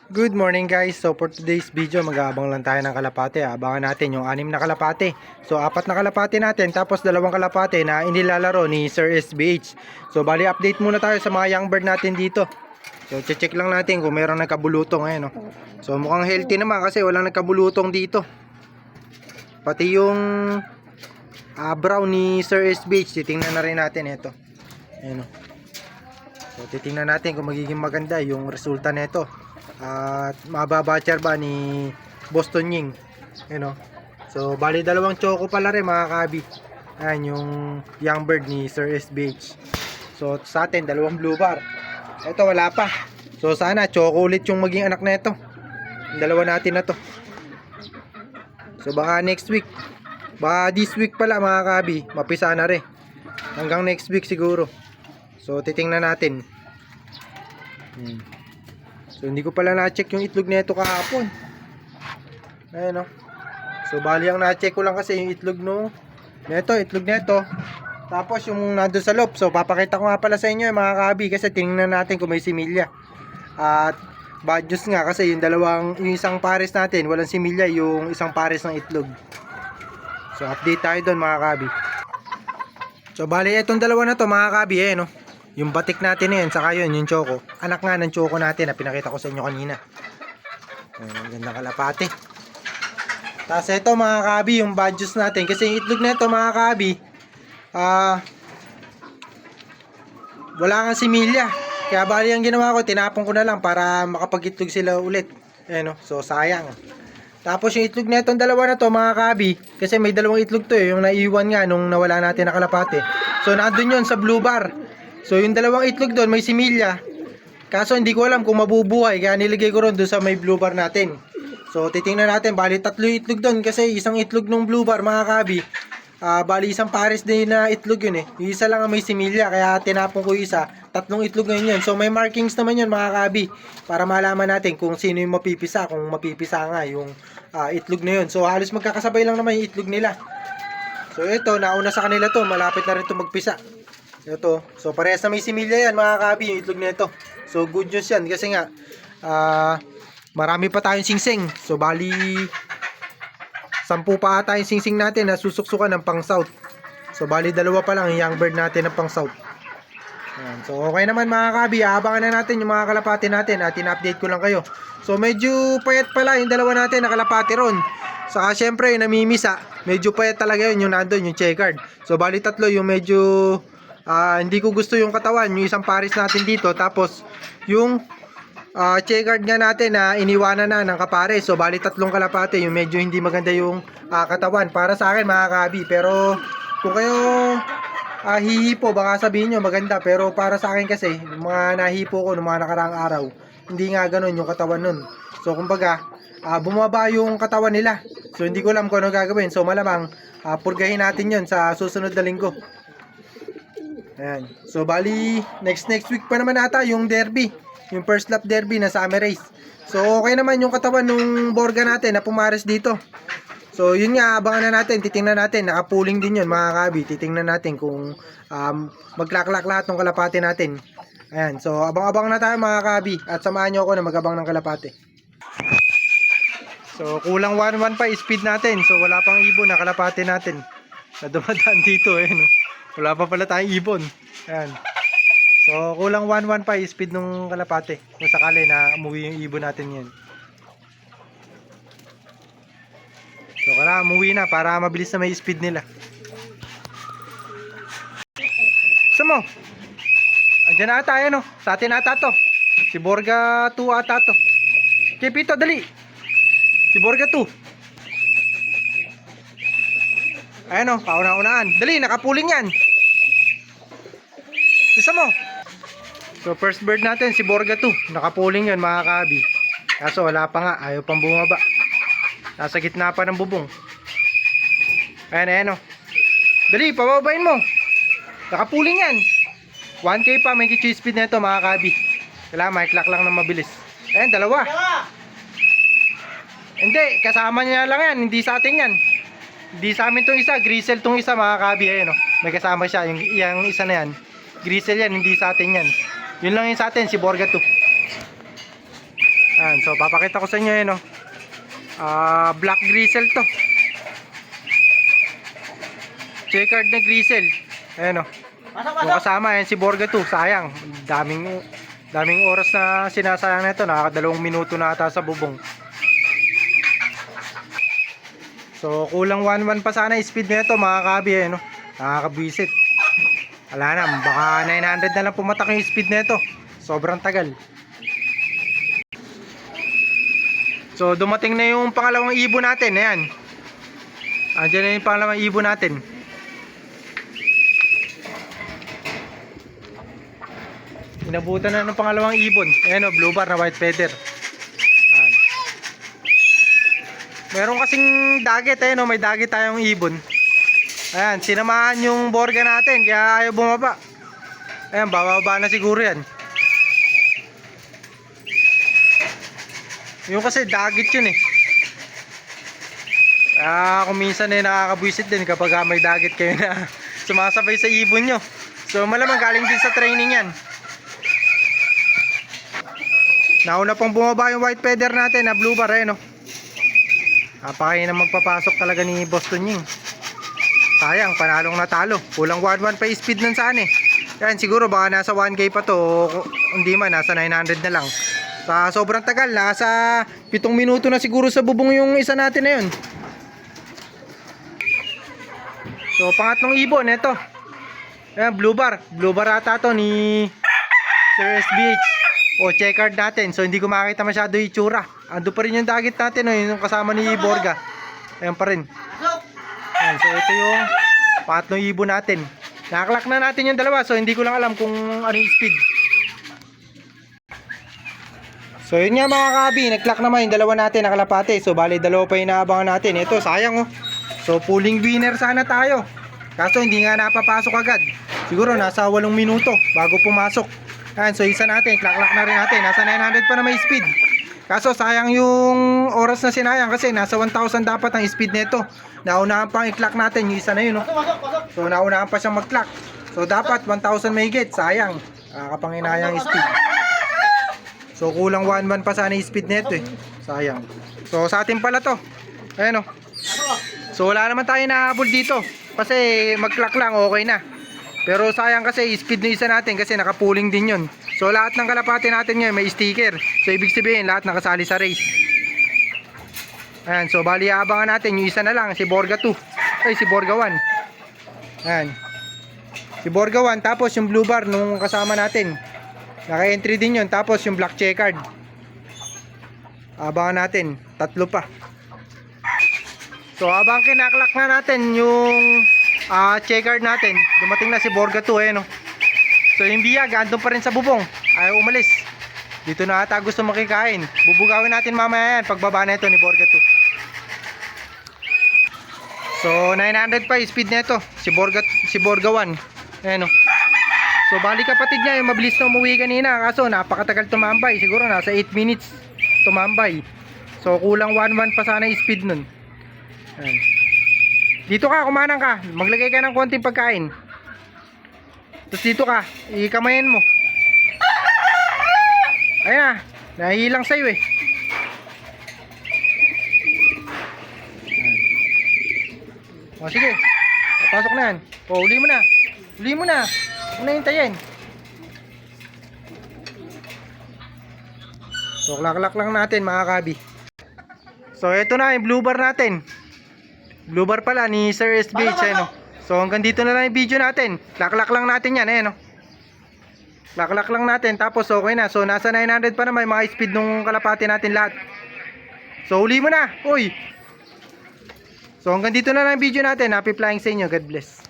Good morning guys. So for today's video mag-aabang lang tayo ng kalapate. Abangan natin yung 6 na kalapate. So 4 na kalapate natin tapos 2 kalapate na inilalaro ni Sir SBH. So bali update muna tayo sa mga young bird natin dito. So check lang natin kung mayroong nagkabulutong ngayon, no? So mukhang healthy naman kasi walang nagkabulutong dito. Pati yung brown ni Sir SBH, titingnan na rin natin ito. Ayun, no? So titingnan natin kung magiging maganda yung resulta nito. At mababatcher ba ni Boston Ying, you know? So bali 2 choco pala rin mga kabi. Ayan yung young bird ni Sir SBH. So sa atin 2 blue bar. Ito wala pa. So sana choco ulit yung maging anak na ito. Dalawa natin na to. So baka next week, baka this week pala mga kabi, mapisa na rin. Hanggang next week siguro. So titingnan natin. So hindi ko pala na-check yung itlog nito kahapon. Ayun, no. So bali ang na-check ko lang kasi yung itlog itlog nito. Tapos yung nandoon sa loob. So papakita ko nga pala sa inyo mga kabi kasi tingnan natin kung may similya. At bad news nga kasi yung isang pares natin walang similya, yung isang pares ng itlog. So update tayo doon mga kabi. So bali itong dalawa na to mga kabi, no. Yung batik natin yan, saka yun, yung choco. Anak nga ng choco natin na pinakita ko sa inyo kanina. Ang gandang kalapate. Tapos ito mga kabi, yung badges natin. Kasi yung itlog na ito mga kabi, wala kang similya. Kaya bali ang ginawa ko, tinapon ko na lang para makapag-itlog sila ulit. Ayan, no? So sayang. Tapos yung itlog na itong dalawa na to mga kabi, kasi may 2 itlog to yung naiwan nga nung nawala natin na kalapate. So nandun yun sa blue bar. So yung 2 itlog doon may similya. Kaso hindi ko alam kung mabubuhay kaya nilagay ko ron doon sa may blue bar natin. So titingnan natin, bali 3 itlog doon kasi isang itlog ng blue bar mga kabi. Bali isang pares din na itlog yun eh. Yung isa lang ang may similya kaya tinapon ko isa. 3 itlog ngayon yun. So may markings naman yun mga kabi para malaman natin kung sino yung mapipisa. Kung mapipisa nga yung itlog na yun. So halos magkakasabay lang naman yung itlog nila. So ito, nauna sa kanila to. Malapit na rin to magpisa. Ito. So parehas na may similya yan mga kabi yung itlog nito. So good news yan kasi nga marami pa tayong singsing. So bali 10 pa ata yung singsing natin na susuksukan ng pang south. So bali 2 pa lang yung young bird natin ng pang south. Ayan. So okay naman mga kabi, abangan na natin yung mga kalapati natin at in-update ko lang kayo. So medyo payat pala yung 2 natin na kalapati ron. Saka syempre yung namimisa, medyo payat talaga yun yung nandun, yung checkered. So bali 3 yung medyo hindi ko gusto yung katawan, yung isang pares natin dito. Tapos yung checkered nga natin na iniwanan na ng kapares. So bali 3 kalapate yung medyo hindi maganda yung katawan para sa akin mga kabi. Pero kung kayo hihipo baka sabihin nyo maganda, pero para sa akin kasi yung mga nahipo ko ng mga nakaraang araw, hindi nga ganun yung katawan nun. So kumbaga bumaba yung katawan nila. So hindi ko alam kung ano gagawin. So malamang purgahin natin yun sa susunod na linggo. Ayan. So bali next week pa naman ata yung derby, yung first lap derby na summer race. So okay naman yung katawan nung Borga natin na pumares dito. So yun nga, abangan na natin, titingnan natin, nakapuling din yun mga kabi. Titingnan natin kung maglaklak lahat ng kalapate natin. Ayan, so abang-abang na tayo mga kabi at samahan nyo ako na magabang ng kalapate. So kulang 1-1 pa speed natin. So wala pang ibon na kalapate natin na dumadaan dito no? Wala pa pala tayong ibon. Ayan. So kulang 1-1 pa speed nung kalapate kung sakali na umuwi yung ibon natin yan. So kaya umuwi na para mabilis na may speed nila. Gusto mo? Andiyan na ata no? Sa atin ata to. Si Borga 2 ata to. Kipito dali. Si Borga 2. Ayan o, kauna-unaan. Dali, nakapuling yan. Isa mo. So first bird natin si Borga 2. Nakapuling yan mga kabi. Kaso wala pa nga, ayaw pang bumaba. Nasa gitna pa ng bubong. Ayan o. Dali, pababain mo. Nakapuling yan. 1K pa, may kichi speed na ito mga kabi. Kailangan maiklock lang ng mabilis. Ayan, 2. Hindi, kasama niya lang yan. Hindi sa atin yan. Hindi sa amin tong isa. Grisel tong isa mga kabi. Ayan may kasama siya. Yung isa na yan. Grisel yan, hindi sa atin yan. Yun lang yung sa atin, si Borga 2. Ayan, so papakita ko sa inyo yun, no? Black Grizzle to. Checkered na Grizzle. Ayan, no? Yung kasama, yan si Borga 2. Sayang. Daming oras na sinasayang na ito. Nakaka 2 minuto na ata sa bubong. So, kulang 1-1 pa sana speed nito mga kabi, eh, no? Nakakabwisit. Wala na, baka 900 na lang pumatak yung speed nito. Sobrang tagal. So, dumating na yung pangalawang ibon natin. Ayan. Andiyan na yung pangalawang ibon natin. Inabutan na ng pangalawang ibon. Ayan o, blue bar na white feather. Ayan. Meron kasing dagat. Ayan o, may dagat tayong ibon. Ayan, sinamahan yung Borga natin. Kaya ayaw bumaba. Ayan, bababa na siguro yan. Yung kasi dagit yun eh. Kaya kung minsan eh nakakabwisit din kapag may dagit kayo na sumasabay sa ibon nyo. So malamang galing din sa training yan. Nauna pang bumaba yung white feather natin na blue bar eh, no? Napakain na magpapasok talaga ni Boston Ying. Sayang, panalong natalo. Kulang 1-1 pa speed nun saan eh. Yan siguro baka nasa 1K pa to. Hindi man, nasa 900 na lang. Sa sobrang tagal, nasa 7 minuto na siguro sa bubong yung isa natin na yun. So pangatlong ibon, ito. Ayan, blue bar. Blue bar ata to ni Sir SBH. O, checkered natin. So hindi ko makita masyado yung itsura. Ando pa rin yung dagit natin, no? Yung kasama ni Borga. Ayan pa rin. Ayan, so ito yung pangatlong ibon natin. Nakaklak na natin yung dalawa. So hindi ko lang alam kung ano yung speed. So yun nga mga kabi, nag-clock naman yung dalawa natin na kalapate. So bali dalawa pa yung inaabangan natin. Ito sayang oh. So pulling winner sana tayo. Kaso hindi nga napapasok agad. Siguro nasa 8 minuto bago pumasok. Ayan, so isa natin, clock na rin natin. Nasa 900 pa na may speed. Kaso sayang yung oras na sinayang kasi nasa 1,000 dapat ang speed nito. Naunahan pang i-clock natin yung isa na yun. Oh. So naunahan pa siyang mag-clock. So dapat 1,000 may get. Sayang. Kapanginayang speed. So kulang 1-1 pa sana yung speed nito eh. Sayang. So sa atin pala to. Ayan o. So wala naman tayo nahabol dito. Kasi mag-clock lang okay na. Pero sayang kasi speed ng isa natin kasi naka-pulling din yun. So lahat ng kalapate natin ngayon may sticker. So ibig sabihin lahat nakasali sa race. Ayan. So bali abangan natin yung isa na lang. Si Borga 2. Ay si Borga 1. Ayan. Si Borga 1. Tapos yung blue bar nung kasama natin. Naka-entry din yun. Tapos yung black checkered. Abangan natin. 3 pa. So habang kinaklak na natin yung checkered natin. Dumating na si Borga 2 eh no. So yung biyag andun pa rin sa bubong. Ayaw umalis. Dito na ata gusto makikain. Bubugawin natin mamaya yan. Pagbaba na ito ni Borga 2. So 900 pa yung speed na ito. Si Borga 1. Ayan no. So bali kapatid niya yung mabilis na umuwi kanina. Kaso napakatagal tumambay. Siguro nasa 8 minutes tumambay. So kulang 1-1 pa sana yung speed nun. Ayan. Dito ka, kumanang ka. Maglagay ka ng konting pagkain. Tapos dito ka, ikamayin mo. Ayan na, nahihilang sa'yo eh. O sige, pasok na yan. O uli mo na. Uli mo na. Huwag na hintayin. So klak-klak lang natin mga kabi. So ito na yung blue bar natin. Blue bar pala ni Sir SBH eh, no? So hanggang dito na lang yung video natin. Klak-klak lang natin yan eh no? Klak-klak lang natin tapos okay na. So nasa 900 pa naman mga speed nung kalapati natin lahat. So uli mo na. Uy. So hanggang dito na lang yung video natin. Happy flying sa inyo. God bless.